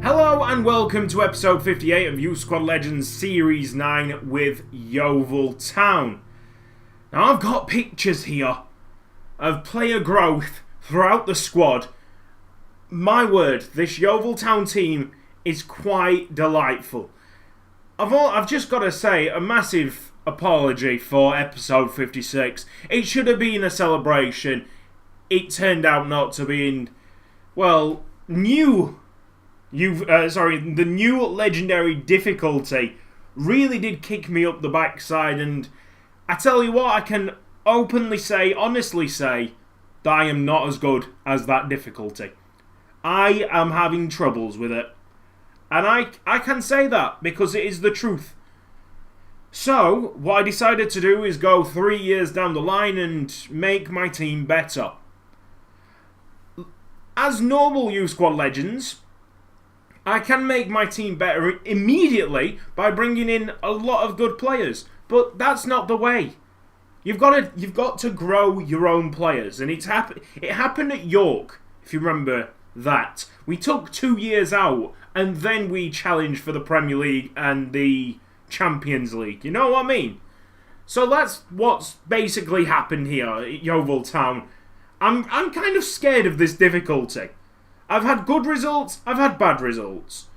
Hello and welcome to episode 58 of Youth Squad Legends Series 9 with Yeovil Town. Now I've got pictures here of player growth throughout the squad. My word, this Yeovil Town team is quite delightful. I've just got to say a massive apology for episode 56. It should have been a celebration. It turned out not to be. The new legendary difficulty really did kick me up the backside, and I tell you what, I can honestly say, that I am not as good as that difficulty. I am having troubles with it. And I can say that because it is the truth. So, what I decided to do is go 3 years down the line and make my team better. As normal Youth Squad Legends, I can make my team better immediately by bringing in a lot of good players. But that's not the way. You've got to grow your own players. And it happened at York, if you remember that. We took 2 years out and then we challenged for the Premier League and the Champions League. You know what I mean? So that's what's basically happened here at Yeovil Town. I'm kind of scared of this difficulty. I've had good results, I've had bad results.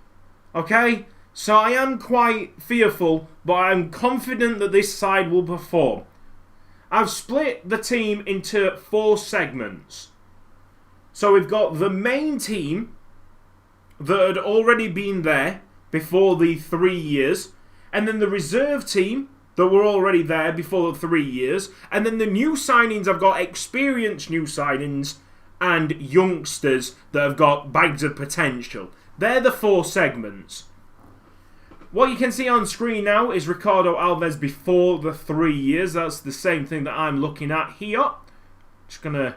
Okay? So I am quite fearful, but I'm confident that this side will perform. I've split the team into 4 segments. So we've got the main team that had already been there before the 3 years, and then the reserve team that were already there before the 3 years, and then the new signings. I've got experienced new signings and youngsters that have got bags of potential. They're the 4 segments. What you can see on screen now is Ricardo Alves before the 3 years. That's the same thing that I'm looking at here. Just going to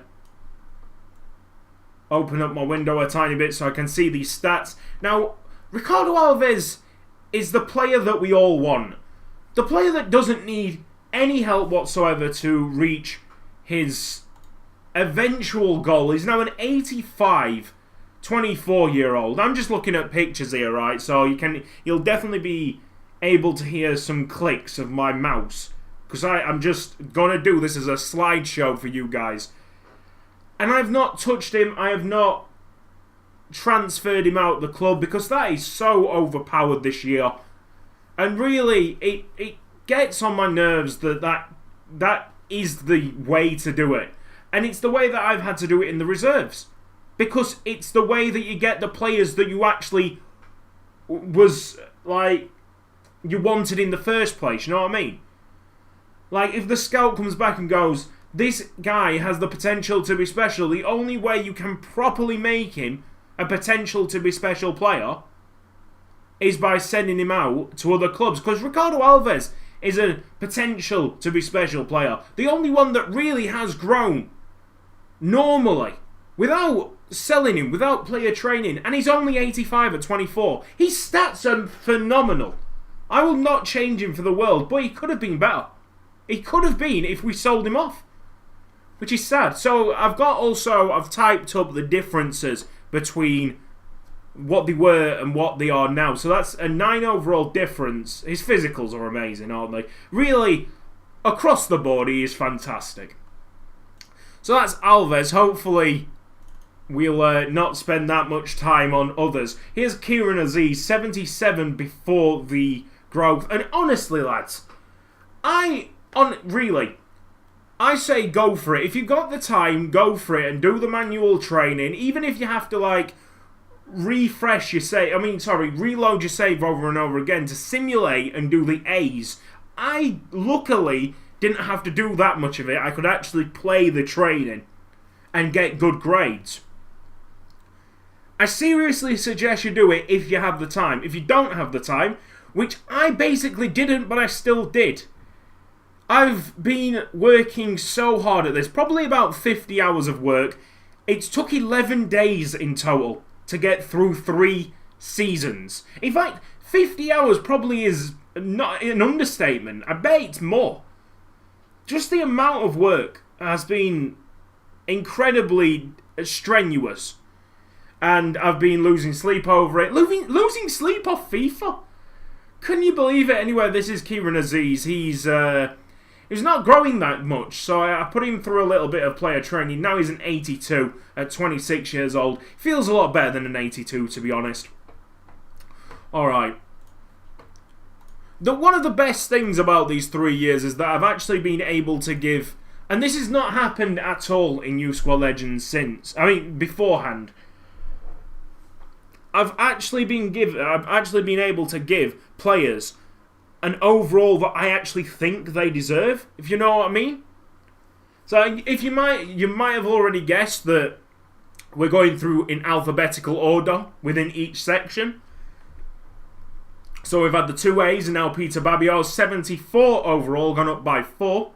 open up my window a tiny bit so I can see these stats. Now, Ricardo Alves is the player that we all want. The player that doesn't need any help whatsoever to reach his eventual goal. He's now an 85 24-year-old. I'm just looking at pictures here, right? So you'll definitely be able to hear some clicks of my mouse, because I'm just going to do this as a slideshow for you guys. And I've not touched him. I have not transferred him out of the club because that is so overpowered this year. And really, it gets on my nerves that is the way to do it. And it's the way that I've had to do it in the reserves. Because it's the way that you get the players that you actually you wanted in the first place, you know what I mean? Like, if the scout comes back and goes, this guy has the potential to be special, the only way you can properly make him a potential to be special player is by sending him out to other clubs. Because Ricardo Alves is a potential to be special player. The only one that really has grown normally, without selling him, without player training. And he's only 85 at 24. His stats are phenomenal. I will not change him for the world, but he could have been better. He could have been if we sold him off, which is sad. So I've typed up the differences between what they were and what they are now. So that's a 9 overall difference. His physicals are amazing, aren't they? Really, across the board, he is fantastic. So that's Alves. Hopefully, we'll not spend that much time on others. Here's Kieran Aziz, 77 before the growth. And honestly, lads, I say go for it. If you've got the time, go for it and do the manual training. Even if you have to, reload your save over and over again to simulate and do the A's. I luckily didn't have to do that much of it. I could actually play the training and get good grades. I seriously suggest you do it if you have the time. If you don't have the time, which I basically didn't, but I still did. I've been working so hard at this, probably about 50 hours of work. It's took 11 days in total to get through 3 seasons. In fact, 50 hours probably is not an understatement. I bet it's more. Just the amount of work has been incredibly strenuous. And I've been losing sleep over it. Losing sleep off FIFA? Can you believe it? Anyway, this is Kieran Aziz. He's not growing that much, so I put him through a little bit of player training. Now he's an 82 at 26 years old. Feels a lot better than an 82, to be honest. Alright. One of the best things about these 3 years is that I've actually been able to give... And this has not happened at all in Youth Squad Legends since. I mean, beforehand. I've actually been able to give players an overall that I actually think they deserve, if you know what I mean. So if you might have already guessed that we're going through in alphabetical order within each section. So we've had the 2As and now Peter Babiot, 74 overall, gone up by 4.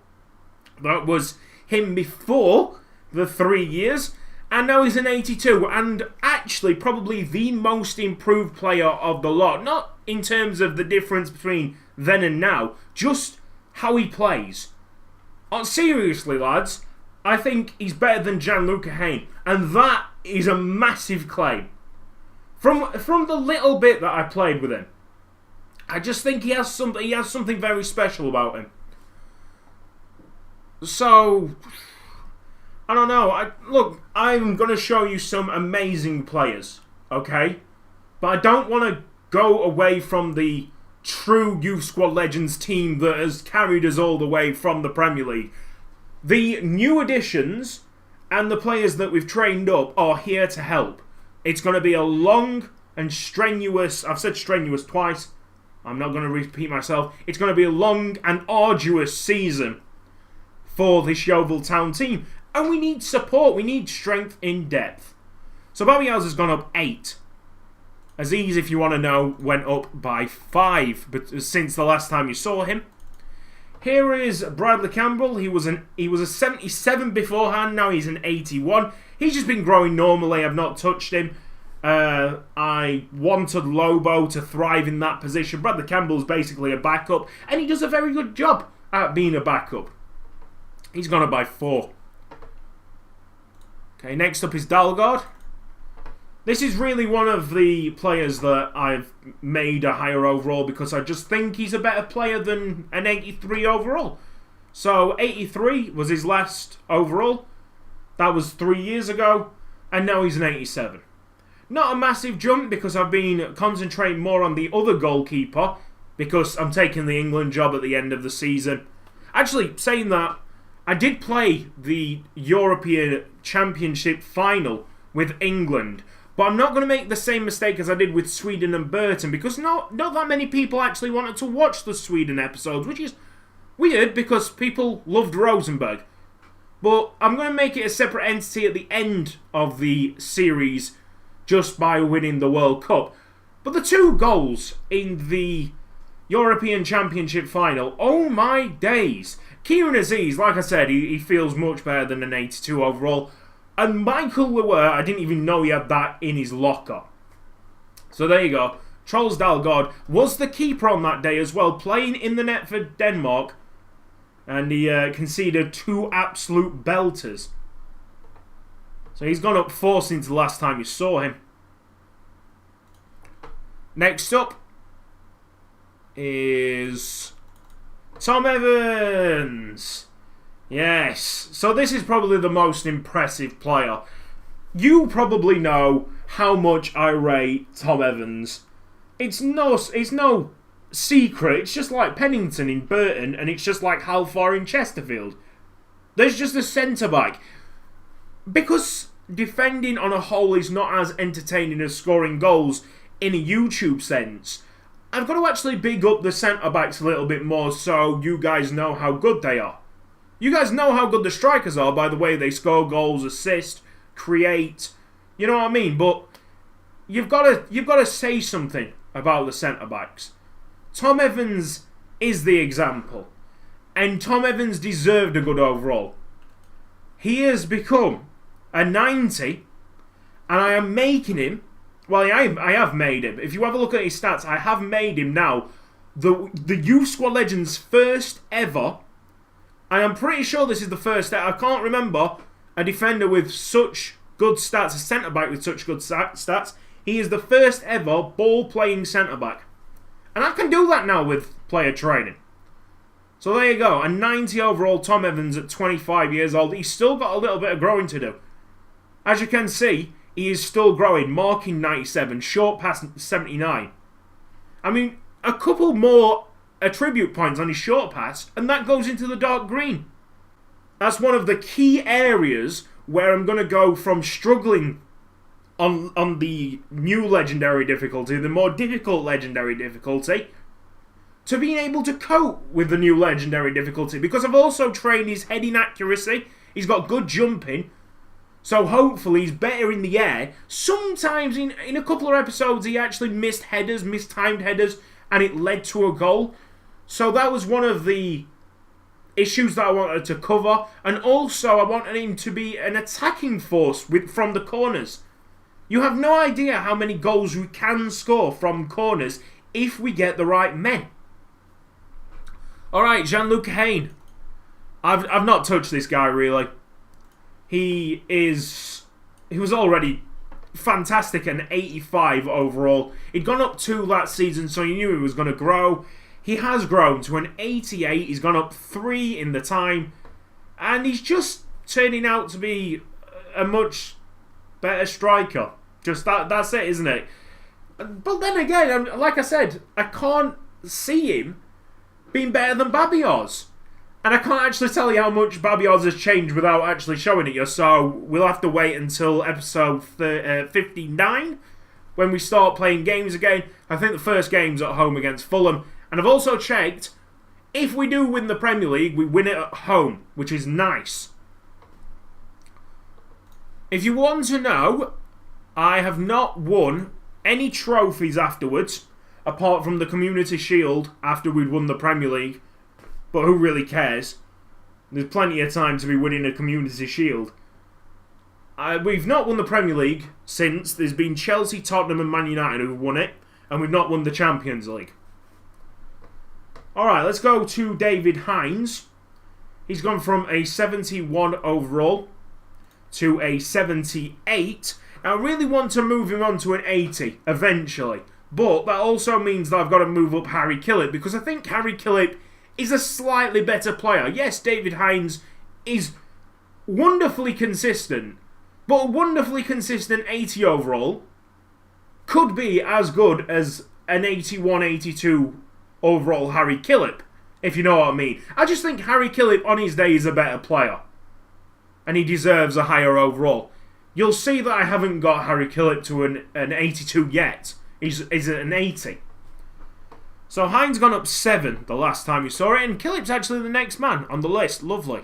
That was him before the 3 years. And now he's an 82. And actually probably the most improved player of the lot. Not in terms of the difference between then and now. Just how he plays. Seriously, lads. I think he's better than Gianluca Hain. And that is a massive claim. From the little bit that I played with him. I just think he has something very special about him. So, I don't know. Look, I'm going to show you some amazing players, okay? But I don't want to go away from the true Youth Squad Legends team that has carried us all the way from the Premier League. The new additions and the players that we've trained up are here to help. It's going to be a long and strenuous... I've said strenuous twice. I'm not going to repeat myself. It's going to be a long and arduous season for this Yeovil Town team. And we need support. We need strength in depth. So Babiaz has gone up 8. Aziz, if you want to know, went up by 5 but since the last time you saw him. Here is Bradley Campbell. He was a 77 beforehand. Now he's an 81. He's just been growing normally. I've not touched him. I wanted Lobo to thrive in that position. Bradley Campbell's basically a backup, and he does a very good job at being a backup. He's gone up by 4. Okay, next up is Dalgard. This is really one of the players that I've made a higher overall because I just think he's a better player than an 83 overall. So 83 was his last overall. That was 3 years ago, and now he's an 87. Not a massive jump because I've been concentrating more on the other goalkeeper because I'm taking the England job at the end of the season. Actually, saying that, I did play the European Championship final with England, but I'm not going to make the same mistake as I did with Sweden and Burton because not that many people actually wanted to watch the Sweden episodes, which is weird because people loved Rosenberg. But I'm going to make it a separate entity at the end of the series just by winning the World Cup. But the 2 goals in the European Championship final, oh my days. Kieran Aziz, like I said, he feels much better than an 82 overall. And Michael Lewer, I didn't even know he had that in his locker. So there you go. Charles Dalgard was the keeper on that day as well, playing in the net for Denmark. And he conceded 2 absolute belters. So he's gone up 4 since the last time you saw him. Next up is Tom Evans. Yes. So this is probably the most impressive player. You probably know how much I rate Tom Evans. It's no secret. It's just like Pennington in Burton, and it's just like Halfar in Chesterfield. There's just a centre-back. Because defending on a whole is not as entertaining as scoring goals in a YouTube sense, I've got to actually big up the centre-backs a little bit more so you guys know how good they are. You guys know how good the strikers are by the way they score goals, assist, create, you know what I mean? But you've got to say something about the centre-backs. Tom Evans is the example. And Tom Evans deserved a good overall. He has become a 90, and I am making him, well, I have made him. If you have a look at his stats, I have made him now the Youth Squad Legends' first ever, and I'm pretty sure this is the first, I can't remember a defender with such good stats, a centre-back with such good stats. He is the first ever ball-playing centre-back. And I can do that now with player training. So there you go. A 90 overall Tom Evans at 25 years old. He's still got a little bit of growing to do. As you can see, he is still growing. Marking 97. Short pass 79. I mean, a couple more attribute points on his short pass, and that goes into the dark green. That's one of the key areas where I'm going to go from struggling on the new legendary difficulty, the more difficult legendary difficulty, to being able to cope with the new legendary difficulty. Because I've also trained his heading accuracy. He's got good jumping. So hopefully he's better in the air. Sometimes in a couple of episodes he actually missed headers, mistimed headers, and it led to a goal. So that was one of the issues that I wanted to cover. And also I wanted him to be an attacking force from the corners. You have no idea how many goals we can score from corners if we get the right men. Alright, Jean-Luc Hain. I've not touched this guy really. He was already fantastic, an 85 overall. He'd gone up 2 last season, so you knew he was going to grow. He has grown to an 88. He's gone up 3 in the time. And he's just turning out to be a much better striker. Just that's it, isn't it? But then again, like I said, I can't see him being better than Babioz. And I can't actually tell you how much Babioz has changed without actually showing it you. So we'll have to wait until episode 59 when we start playing games again. I think the first game's at home against Fulham. And I've also checked, if we do win the Premier League, we win it at home, which is nice. If you want to know, I have not won any trophies afterwards, apart from the Community Shield after we'd won the Premier League. But who really cares? There's plenty of time to be winning a Community Shield. We've not won the Premier League since. There's been Chelsea, Tottenham and Man United who've won it. And we've not won the Champions League. Alright, let's go to David Hines. He's gone from a 71 overall to a 78. Now, I really want to move him on to an 80 eventually. But that also means that I've got to move up Harry Killip, because I think Harry Killip is a slightly better player. Yes, David Hines is wonderfully consistent, but a wonderfully consistent 80 overall could be as good as an 81, 82 overall Harry Killip, if you know what I mean. I just think Harry Killip on his day is a better player, and he deserves a higher overall. You'll see that I haven't got Harry Killip to an 82 yet. He's at an 80. So Hines gone up 7 the last time you saw it, and Killip's actually the next man on the list. Lovely.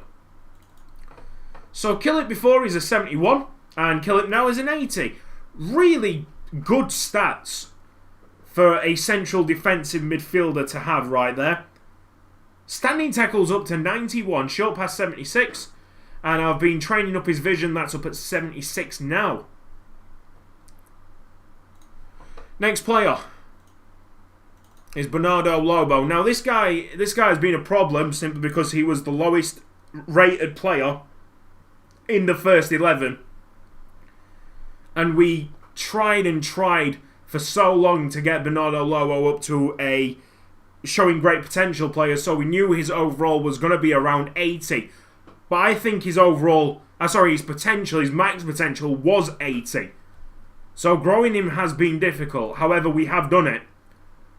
So Killip before is a 71, and Killip now is an 80. Really good stats for a central defensive midfielder to have right there. Standing tackles up to 91, short pass 76, and I've been training up his vision, that's up at 76 now. Next player is Bernardo Lobo. Now this guy has been a problem simply because he was the lowest rated player in the first 11. And we tried and tried for so long to get Bernardo Lobo up to a showing great potential player, so we knew his overall was going to be around 80. But I think his potential, his max potential was 80. So growing him has been difficult. However, we have done it.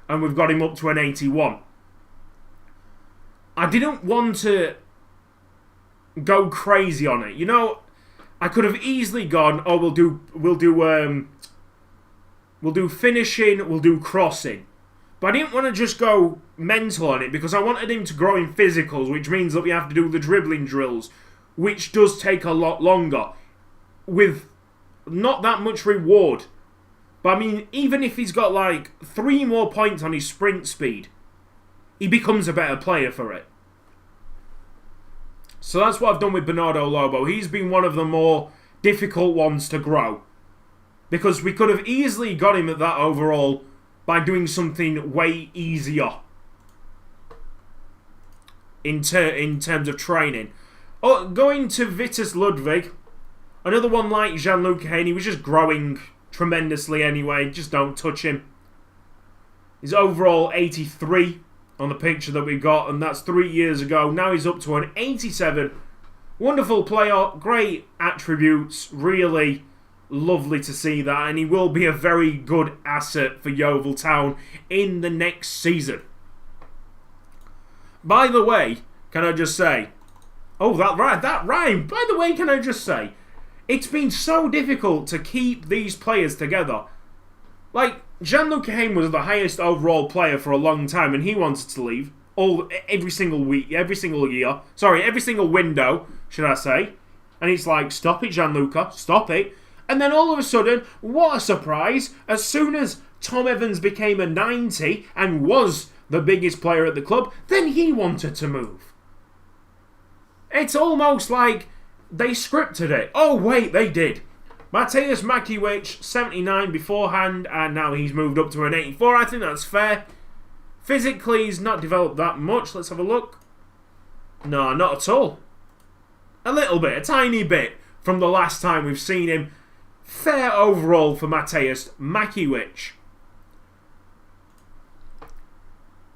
And we've got him up to an 81. I didn't want to go crazy on it. You know, I could have easily gone, oh, we'll do finishing, we'll do crossing. But I didn't want to just go mental on it because I wanted him to grow in physicals, which means that we have to do the dribbling drills, which does take a lot longer, with not that much reward. But I mean, even if he's got like 3 more points on his sprint speed, he becomes a better player for it. So that's what I've done with Bernardo Lobo. He's been one of the more difficult ones to grow, because we could have easily got him at that overall by doing something way easier in terms of training. Oh, going to Vitus Ludwig. Another one like Gianluca Hayne, he was just growing tremendously anyway. Just don't touch him. He's overall 83 on the picture that we got, and that's 3 years ago. Now he's up to an 87. Wonderful player, great attributes, really lovely to see that, and he will be a very good asset for Yeovil Town in the next season. By the way, can I just say, that rhyme. By the way, can I just say, it's been so difficult to keep these players together. Like, Gianluca Hayne was the highest overall player for a long time, and he wanted to leave every single window, should I say. And it's like, stop it, Gianluca, stop it. And then all of a sudden, what a surprise, as soon as Tom Evans became a 90 and was the biggest player at the club, then he wanted to move. It's almost like they scripted it. Oh wait, they did. Mateusz Makiewicz, 79 beforehand, and now he's moved up to an 84. I think that's fair. Physically, he's not developed that much. Let's have a look. No, not at all. A little bit, a tiny bit from the last time we've seen him. Fair overall for Mateusz Makiewicz.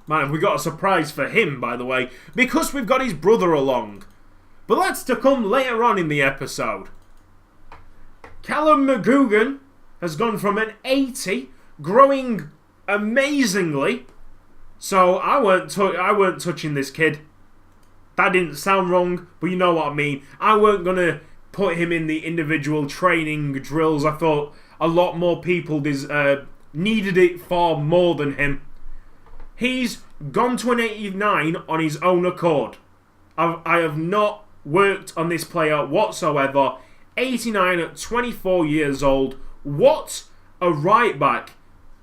Man, have we got a surprise for him, by the way, because we've got his brother along. But that's to come later on in the episode. Callum McGugan has gone from an 80, growing amazingly. So I weren't touching this kid. That didn't sound wrong, but you know what I mean. I weren't going to put him in the individual training drills. I thought a lot more people needed it far more than him. He's gone to an 89 on his own accord. I have not worked on this player whatsoever. 89 at 24 years old. What a right back.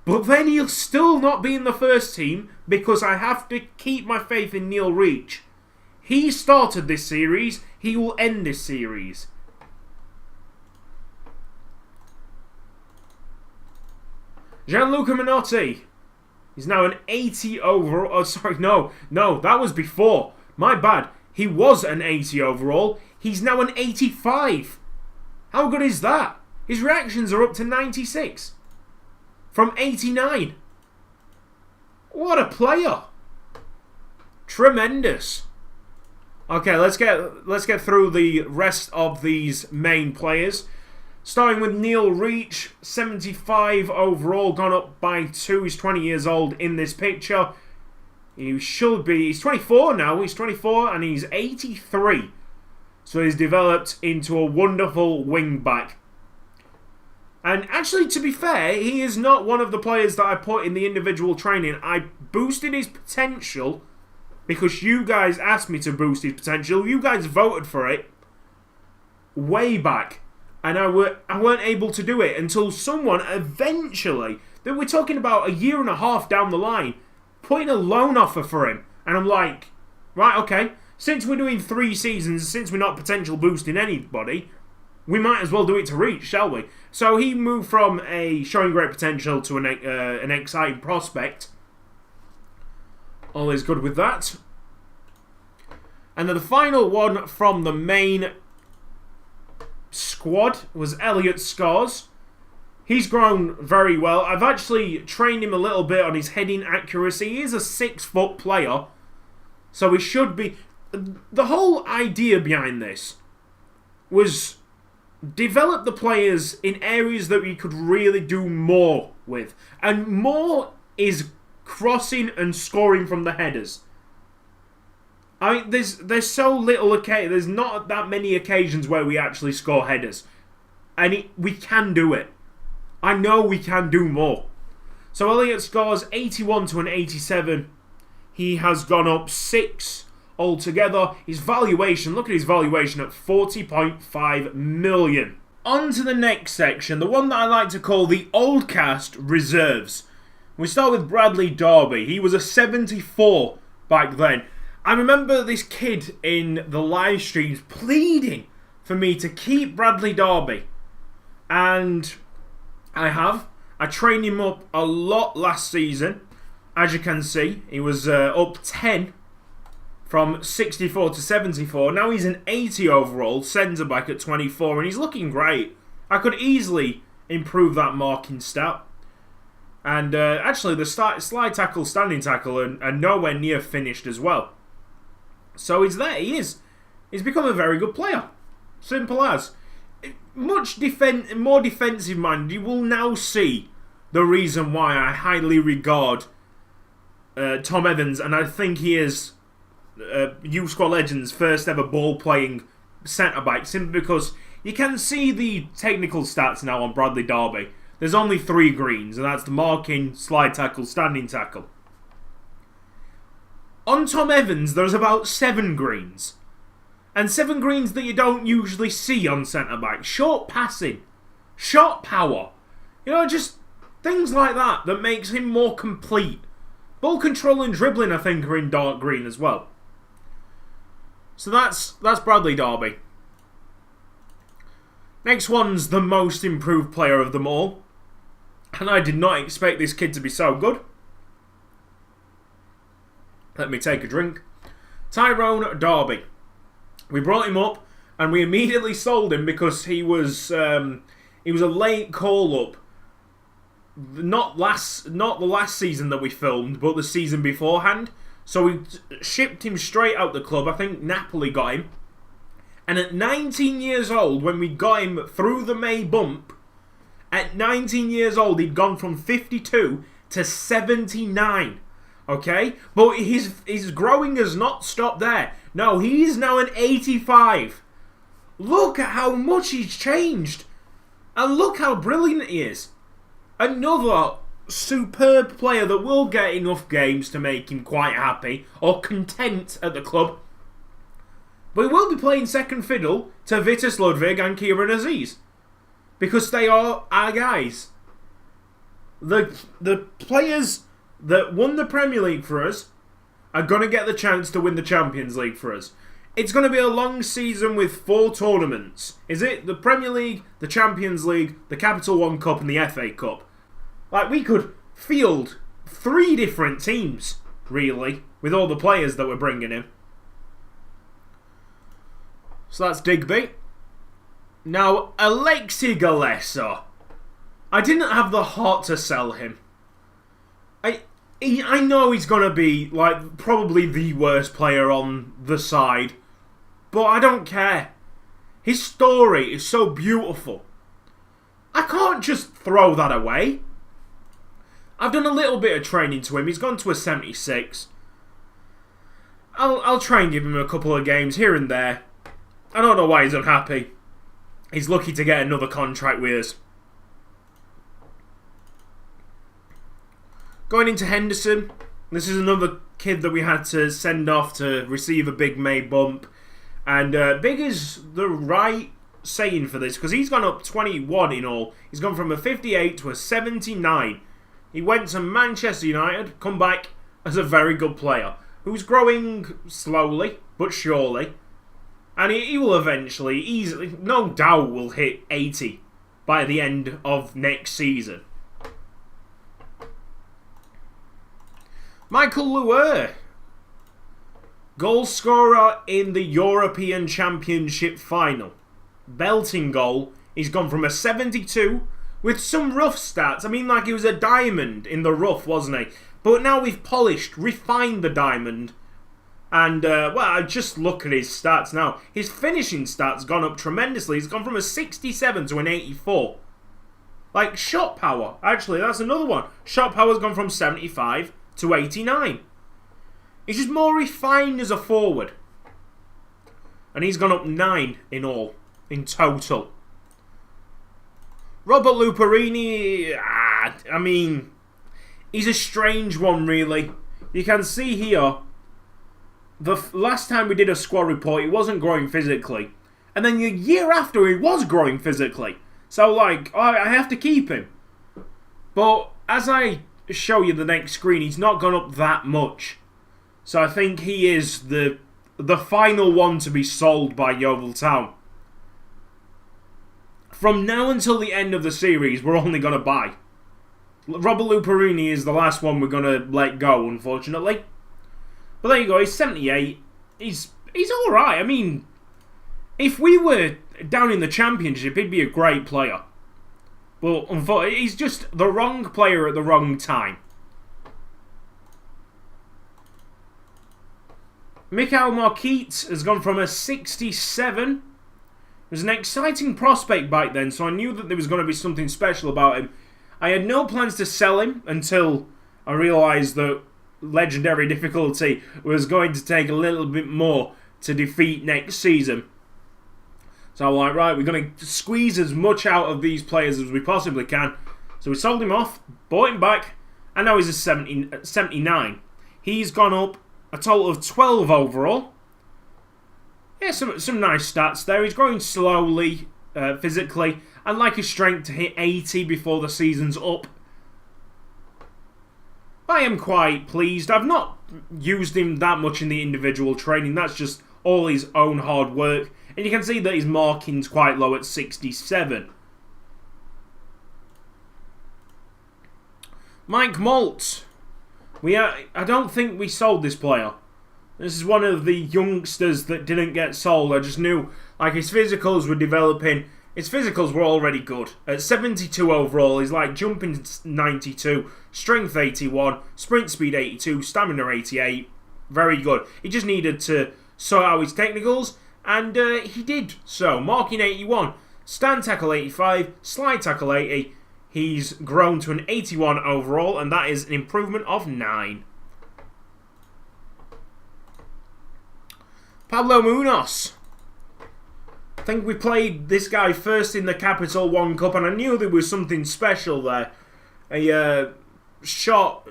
But then he'll still not be in the first team because I have to keep my faith in Neil Reach. He started this series. He will end this series. Gianluca Minotti. He's now an 80 overall. Oh, sorry, no, that was before. My bad. He was an 80 overall. He's now an 85. How good is that? His reactions are up to 96. From 89. What a player. Tremendous. Okay, let's get through the rest of these main players. Starting with Neil Reach, 75 overall, gone up by 2. He's 20 years old in this picture. He's 24 now. He's 24 and he's 83. So he's developed into a wonderful wing back. And actually, to be fair, he is not one of the players that I put in the individual training. I boosted his potential because you guys asked me to boost his potential. You guys voted for it way back. And I weren't able to do it until someone eventually, that we're talking about a year and a half down the line, put in a loan offer for him. And I'm like, right, okay, since we're doing 3 seasons, since we're not potential boosting anybody, we might as well do it to Reach, shall we? So he moved from a showing great potential to an exciting prospect. All is good with that. And then the final one from the main squad was Elliot Scars. He's grown very well. I've actually trained him a little bit on his heading accuracy. He is a 6-foot player, so he should be. The whole idea behind this was develop the players in areas that we could really do more with, and more is crossing and scoring from the headers. I mean, there's so little there's not that many occasions where we actually score headers. And we can do it. I know we can do more. So Elliot scores 81 to an 87. He has gone up 6 altogether. His valuation, look at his valuation at 40.5 million. On to the next section, the one that I like to call the old cast reserves. We start with Bradley Darby. He was a 74 back then. I remember this kid in the live streams pleading for me to keep Bradley Darby. And I have. I trained him up a lot last season. As you can see, he was up 10 from 64 to 74. Now he's an 80 overall centre-back at 24, and he's looking great. I could easily improve that marking stat. And actually, the slide tackle, standing tackle are nowhere near finished as well. So he's there. He is. He's become a very good player. Simple as. Much more defensive minded. You will now see the reason why I highly regard Tom Evans, and I think he is Youth Squad Legends' first ever ball playing centre back, simply because you can see the technical stats now on Bradley Darby. There's only 3 greens, and that's the marking, slide tackle, standing tackle. On Tom Evans, there's about 7 greens. And 7 greens that you don't usually see on centre-back. Short passing. Shot power. You know, just things like that makes him more complete. Ball control and dribbling, I think, are in dark green as well. So that's Bradley Darby. Next one's the most improved player of them all. And I did not expect this kid to be so good. Let me take a drink. Tyrone Darby. We brought him up and we immediately sold him because he was a late call-up. Not the last season that we filmed, but the season beforehand. So we shipped him straight out the club. I think Napoli got him. And at 19 years old, when we got him through the May bump, at 19 years old, he'd gone from 52 to 79. Okay? But his growing has not stopped there. No, he is now an 85. Look at how much he's changed. And look how brilliant he is. Another superb player that will get enough games to make him quite happy or content at the club. But he will be playing second fiddle to Vitus Ludwig and Kieran Aziz. Because they are our guys. The players that won the Premier League for us are going to get the chance to win the Champions League for us. It's going to be a long season with 4 tournaments. Is it? The Premier League, the Champions League, the Capital One Cup and the FA Cup. Like, we could field 3 different teams, really, with all the players that we're bringing in. So that's Digby. Now, Alexi Gallesa. I didn't have the heart to sell him. I know he's going to be, like, probably the worst player on the side. But I don't care. His story is so beautiful. I can't just throw that away. I've done a little bit of training to him. He's gone to a 76. I'll try and give him a couple of games here and there. I don't know why he's unhappy. He's lucky to get another contract with us. Going into Henderson. This is another kid that we had to send off to receive a big May bump. And big is the right saying for this, because he's gone up 21 in all. He's gone from a 58 to a 79. He went to Manchester United, come back as a very good player, who's growing slowly but surely. And he will eventually, easily, no doubt, will hit 80 by the end of next season. Michael Luer, goal scorer in the European Championship final. Belting goal. He's gone from a 72 with some rough stats. I mean, like, he was a diamond in the rough, wasn't he? But now we've polished, refined the diamond. And, well, I just look at his stats now. His finishing stats gone up tremendously. He's gone from a 67 to an 84. Like, shot power. Actually, that's another one. Shot power's gone from 75 to 89. He's just more refined as a forward. And he's gone up 9 in all. In total. Robert Luperini, I mean, he's a strange one, really. You can see here, the last time we did a squad report, he wasn't growing physically. And then the year after, he was growing physically. So, like, I have to keep him. But as I show you the next screen, he's not gone up that much. So I think he is the final one to be sold by Yeovil Town. From now until the end of the series, we're only going to buy. Robert Luperini is the last one we're going to let go, unfortunately. But there you go, he's 78. he's all right. I mean, if we were down in the Championship, he'd be a great player. But unfortunately, he's just the wrong player at the wrong time. Mikhail Marquette has gone from a 67. It was an exciting prospect back then, so I knew that there was going to be something special about him. I had no plans to sell him until I realised that legendary difficulty was going to take a little bit more to defeat next season. So I'm like, right, we're going to squeeze as much out of these players as we possibly can. So we sold him off, bought him back, and now he's a 79. He's gone up a total of 12 overall. Yeah, some nice stats there. He's growing slowly, physically. I'd like his strength to hit 80 before the season's up. I am quite pleased. I've not used him that much in the individual training. That's just all his own hard work. And you can see that his marking's quite low at 67. Mike Malt. I don't think we sold this player. This is one of the youngsters that didn't get sold. I just knew like his physicals were developing. His physicals were already good. At 72 overall, he's like jumping 92, strength 81, sprint speed 82, stamina 88. Very good. He just needed to sort out his technicals, and he did so. Marking 81, stand tackle 85, slide tackle 80. He's grown to an 81 overall, and that is an improvement of 9. Pablo Munoz. I think we played this guy first in the Capital One Cup, and I knew there was something special there. A shot.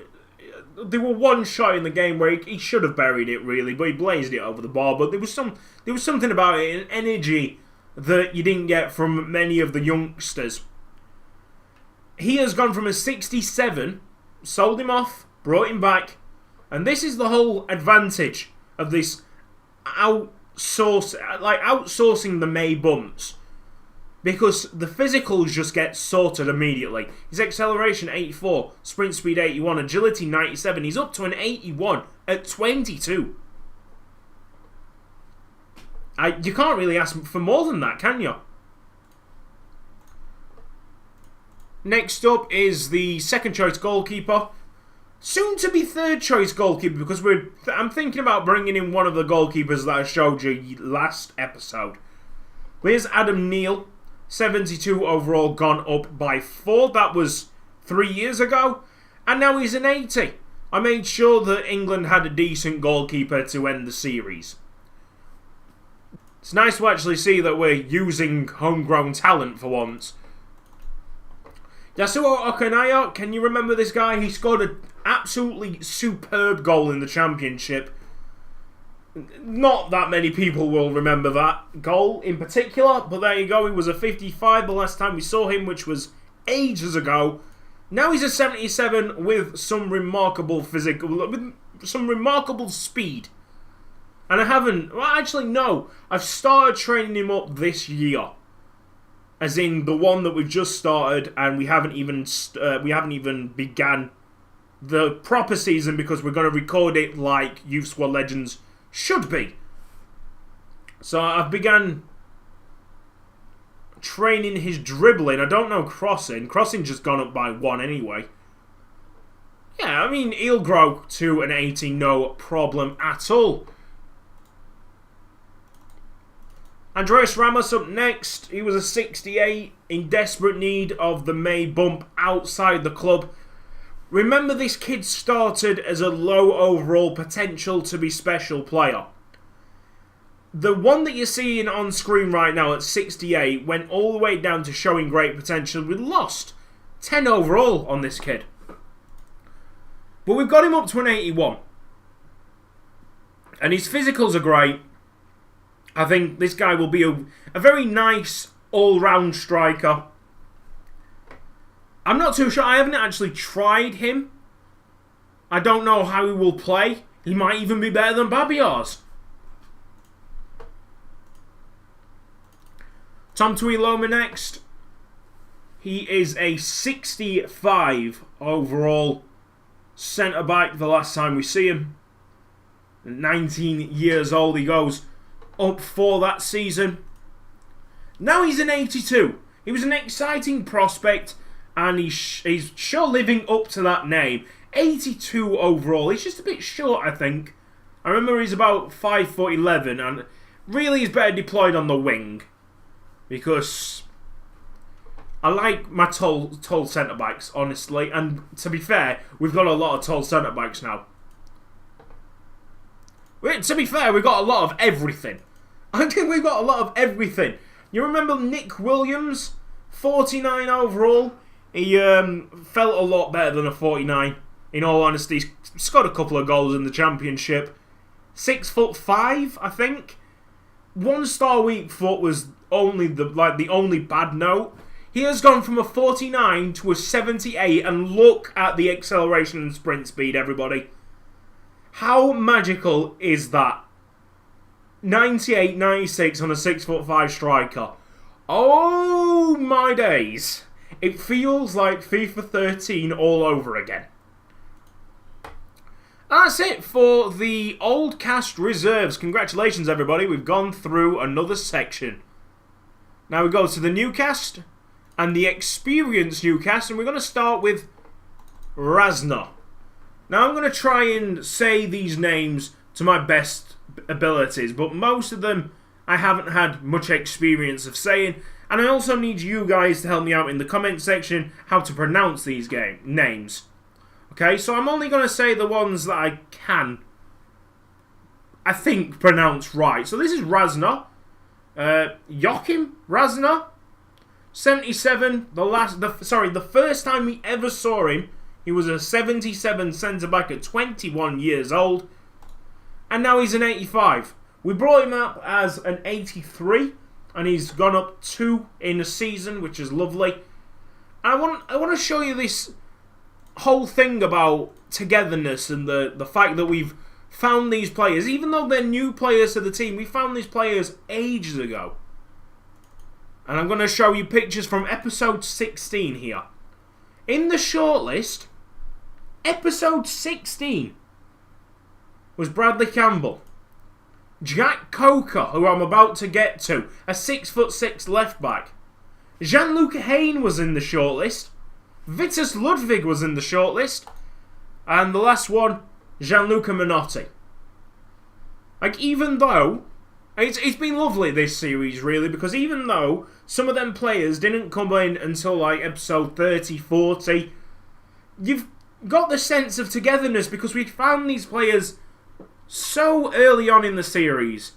There were one shot in the game where he should have buried it, really, but he blazed it over the bar. But there was something about it, an energy that you didn't get from many of the youngsters. He has gone from a 67, sold him off, brought him back, and this is the whole advantage of this outsourcing the May bumps, because the physicals just get sorted immediately. His acceleration 84, sprint speed 81, agility 97. He's up to an 81 at 22. You can't really ask for more than that, can you? Next up is the second choice goalkeeper. Soon to be third choice goalkeeper, because I'm thinking about bringing in one of the goalkeepers that I showed you last episode. Here's Adam Neal, 72 overall, gone up by 4. That was 3 years ago, and now he's an 80. I made sure that England had a decent goalkeeper to end the series. It's nice to actually see that we're using homegrown talent for once. Yasuo Okanaya, can you remember this guy? He scored an absolutely superb goal in the Championship. Not that many people will remember that goal in particular, but there you go. He was a 55 the last time we saw him, which was ages ago. Now he's a 77 with some remarkable with some remarkable speed. And I've started training him up this year. As in the one that we've just started, and we haven't even began the proper season, because we're going to record it like Youth Squad Legends should be. So I've begun training his dribbling. I don't know crossing. Crossing just gone up by 1 anyway. Yeah, I mean, he'll grow to an 80, no problem at all. Andreas Ramos up next. He was a 68, in desperate need of the May bump outside the club. Remember, this kid started as a low overall potential to be special player. The one that you're seeing on screen right now at 68 went all the way down to showing great potential. We lost 10 overall on this kid. But we've got him up to an 81. And his physicals are great. I think this guy will be a very nice all-round striker. I'm not too sure. I haven't actually tried him. I don't know how he will play. He might even be better than Babiars. Tom Tuiloma next. He is a 65 overall centre-back the last time we see him. 19 years old he goes up for that season. Now he's an 82. He was an exciting prospect, and he's sure living up to that name. 82 overall. He's just a bit short, I think. I remember he's about 5'11", and really he's better deployed on the wing, because I like my tall centre-backs, honestly. And to be fair, we've got a lot of tall centre-backs now. To be fair, we've got a lot of everything. I think we've got a lot of everything. You remember Nick Williams? 49 overall. He felt a lot better than a 49. In all honesty, he's scored a couple of goals in the Championship. 6'5", I think. 1-star weak foot was only the only bad note. He has gone from a 49 to a 78, and look at the acceleration and sprint speed, everybody. How magical is that? 98, 96 on a 6'5" striker. Oh my days. It feels like FIFA 13 all over again. That's it for the old cast reserves. Congratulations, everybody. We've gone through another section. Now we go to the new cast and the experienced new cast, and we're going to start with Razna. Now I'm going to try and say these names to my best abilities, but most of them I haven't had much experience of saying, and I also need you guys to help me out in the comment section how to pronounce these names. Okay, so I'm only going to say the ones that I can, I think, pronounce right. So this is Razna. Joachim Razna. 77. The first time we ever saw him, he was a 77 centre-back at 21 years old. And now he's an 85. We brought him up as an 83. And he's gone up 2 in a season, which is lovely. And I want to show you this whole thing about togetherness and the fact that we've found these players. Even though they're new players to the team, we found these players ages ago. And I'm going to show you pictures from episode 16 here. In the shortlist, episode 16 was Bradley Campbell, Jack Coker, who I'm about to get to, a 6'6" left back. Gianluca Hayne was in the shortlist. Vitus Ludwig was in the shortlist. And the last one, Gianluca Minotti. Like, even though it's been lovely this series, really, because even though some of them players didn't come in until like episode 30, 40, you've got the sense of togetherness because we found these players so early on in the series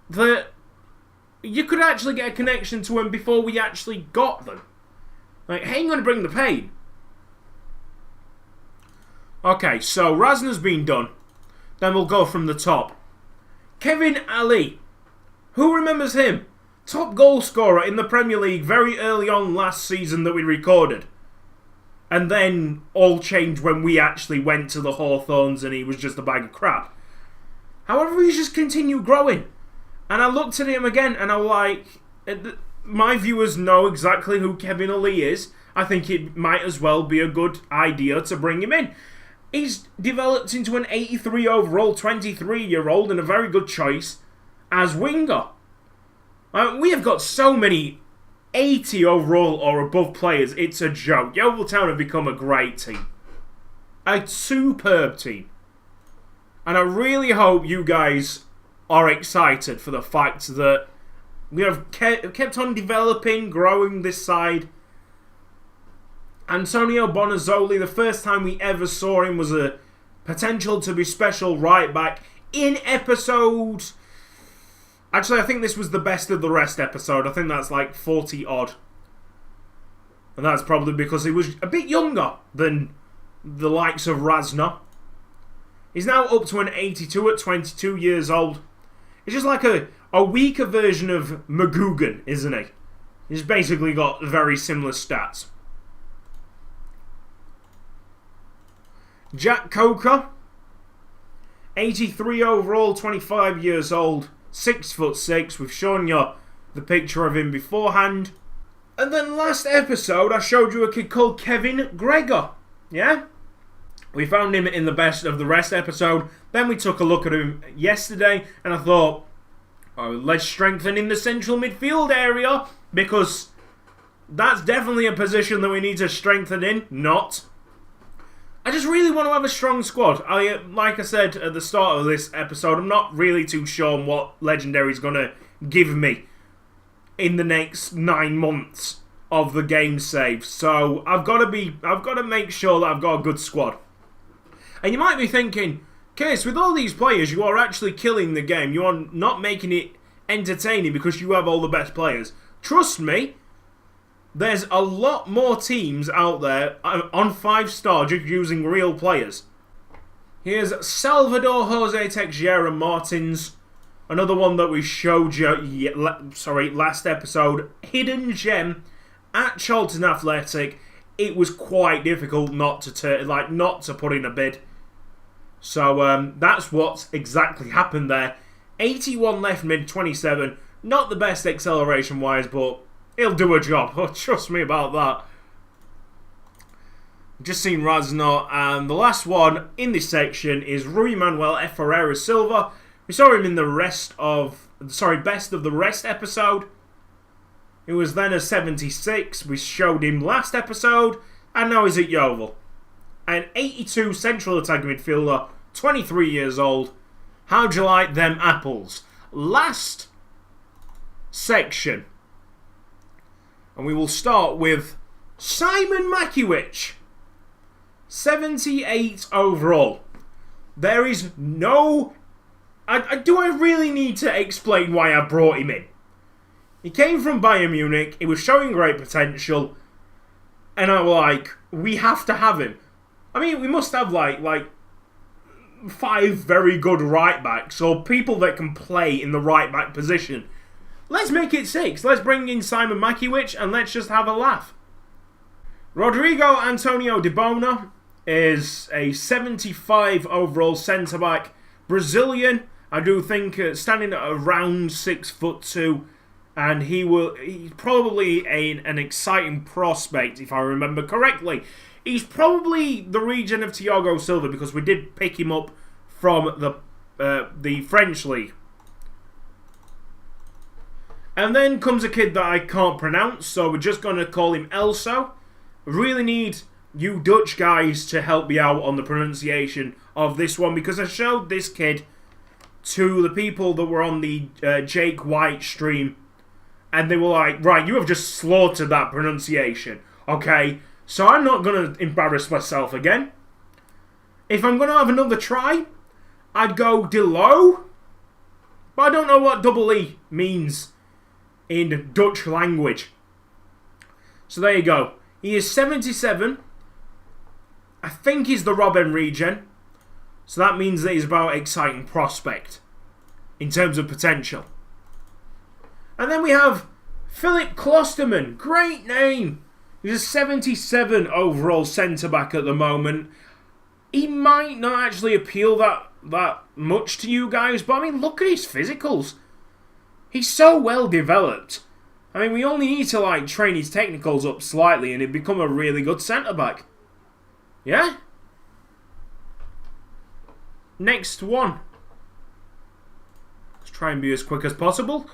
that you could actually get a connection to them before we actually got them. Like, ain't gonna bring the pain. Okay, so Razna's been done. Then we'll go from the top. Kevin Ali. Who remembers him? Top goal scorer in the Premier League very early on last season that we recorded. And then all changed when we actually went to the Hawthorns and he was just a bag of crap. However, he's just continued growing. And I looked at him again and I'm like, my viewers know exactly who Kevin Ali is. I think it might as well be a good idea to bring him in. He's developed into an 83 overall 23-year-old and a very good choice as winger. We have got so many 80 overall or above players, it's a joke. Yeovil Town have become a great team. A superb team. And I really hope you guys are excited for the fact that we have kept on developing, growing this side. Antonio Bonazzoli, the first time we ever saw him was a potential to be special right back in episode... Actually, I think this was the best of the rest episode. I think that's like 40 odd. And that's probably because he was a bit younger than the likes of Razna. He's now up to an 82 at 22 years old. He's just like a weaker version of McGugan, isn't he? He's basically got very similar stats. Jack Coker, 83 overall, 25 years old, 6'6". We've shown you the picture of him beforehand. And then last episode, I showed you a kid called Kevin Gregor. Yeah? We found him in the best of the rest episode. Then we took a look at him yesterday, and I thought, oh, let's strengthen in the central midfield area, because that's definitely a position that we need to strengthen in. Not. I just really want to have a strong squad. Like I said at the start of this episode, I'm not really too sure on what Legendary's going to give me in the next 9 months of the game save. So I've got to make sure that I've got a good squad. And you might be thinking, Case, with all these players, you are actually killing the game. You are not making it entertaining because you have all the best players. Trust me, there's a lot more teams out there on 5-star just using real players. Here's Salvador Jose Teixeira Martins. Another one that we showed you last episode. Hidden gem at Charlton Athletic. It was quite difficult not to put in a bid. So that's what's exactly happened there. 81 left mid, 27. Not the best acceleration wise, but he'll do a job. Oh, trust me about that. Just seen Raznar, and the last one in this section is Rui Manuel F. Ferreira Silva. We saw him in the best of the rest episode. It was then a 76. We showed him last episode, and now he's at Yeovil. An 82 central attack midfielder, 23 years old. How'd you like them apples? Last section. And we will start with Simon Makiewicz. 78 overall. There is no... do I really need to explain why I brought him in? He came from Bayern Munich. He was showing great potential. And I was like, we have to have him. I mean, we must have like 5 very good right backs, or people that can play in the right back position. Let's make it 6. Let's bring in Simon Makiewicz and let's just have a laugh. Rodrigo Antonio de Bona is a 75 overall centre-back. Brazilian, I do think, standing at around 6'2", and he's probably the exciting prospect, if I remember correctly. He's probably the region of Thiago Silva, because we did pick him up from the French league. And then comes a kid that I can't pronounce, so we're just going to call him Elso. Really need you Dutch guys to help me out on the pronunciation of this one, because I showed this kid to the people that were on the Jake White stream, and they were like, right, you have just slaughtered that pronunciation. Okay, so I'm not going to embarrass myself again. If I'm going to have another try, I'd go Delo, but I don't know what double E means in Dutch language. So there you go. He is 77. I think he's the Robben region. So that means that he's about exciting prospect in terms of potential. And then we have Philip Klosterman. Great name. He's a 77 overall centre-back at the moment. He might not actually appeal that much to you guys, but I mean, look at his physicals. He's so well developed. I mean, we only need to train his technicals up slightly and he'd become a really good centre-back. Yeah? Next one. Let's try and be as quick as possible.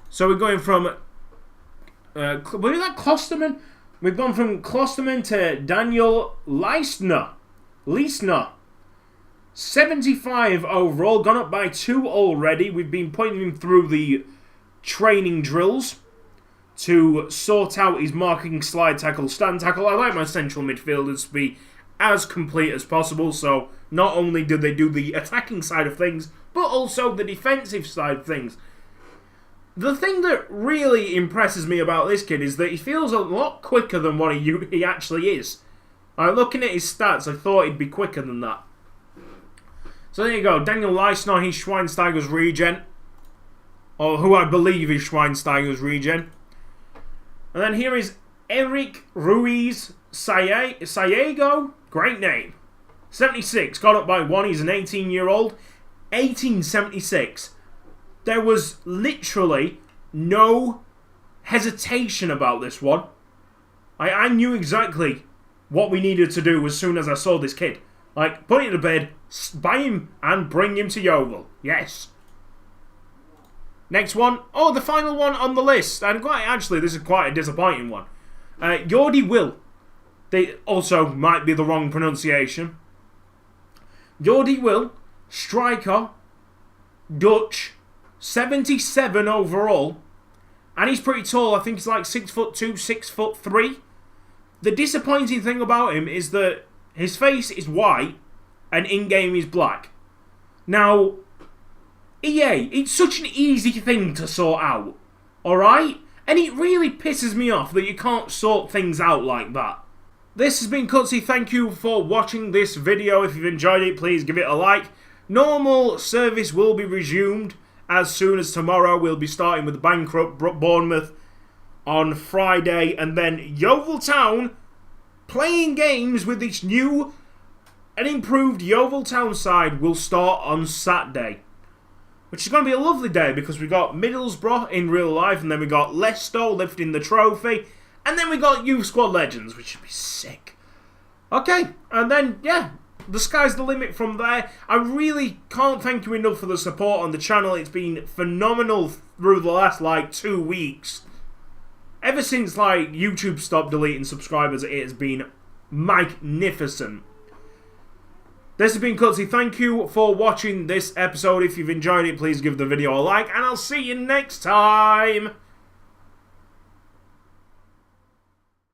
So we're going from... was that Klosterman? We've gone from Klosterman to Daniel Leistner. 75 overall, gone up by 2 already. We've been putting him through the training drills to sort out his marking, slide tackle, stand tackle. I like my central midfielders to be as complete as possible, so not only do they do the attacking side of things, but also the defensive side of things. The thing that really impresses me about this kid is that he feels a lot quicker than what he actually is. Looking at his stats, I thought he'd be quicker than that. So there you go, Daniel Leistner, he's Schweinsteiger's regen. Or who I believe is Schweinsteiger's regen. And then here is Eric Ruiz Sayego. Great name. 76, got up by 1, he's an 18-year-old. 1876. There was literally no hesitation about this one. I knew exactly what we needed to do as soon as I saw this kid. Like, put it in a bid, buy him, and bring him to Yeovil. Yes. Next one. Oh, the final one on the list. And actually, this is quite a disappointing one. Yeovil. They also might be the wrong pronunciation. Yeovil, striker, Dutch, 77 overall. And he's pretty tall. I think he's like 6'2", 6'3". The disappointing thing about him is that his face is white and in-game is black. Now, EA, it's such an easy thing to sort out. Alright? And it really pisses me off that you can't sort things out like that. This has been Cutzy. Thank you for watching this video. If you've enjoyed it, please give it a like. Normal service will be resumed as soon as tomorrow. We'll be starting with bankrupt Bournemouth on Friday, and then Yeovil Town playing games with this new and improved Yeovil Town side will start on Saturday, which is going to be a lovely day because we got Middlesbrough in real life, and then we got Leicester lifting the trophy, and then we got Youth Squad Legends, which should be sick. Okay, and then, yeah, the sky's the limit from there. I really can't thank you enough for the support on the channel. It's been phenomenal through the last, 2 weeks. Ever since, YouTube stopped deleting subscribers, it has been magnificent. This has been Cutzy. Thank you for watching this episode. If you've enjoyed it, please give the video a like, and I'll see you next time.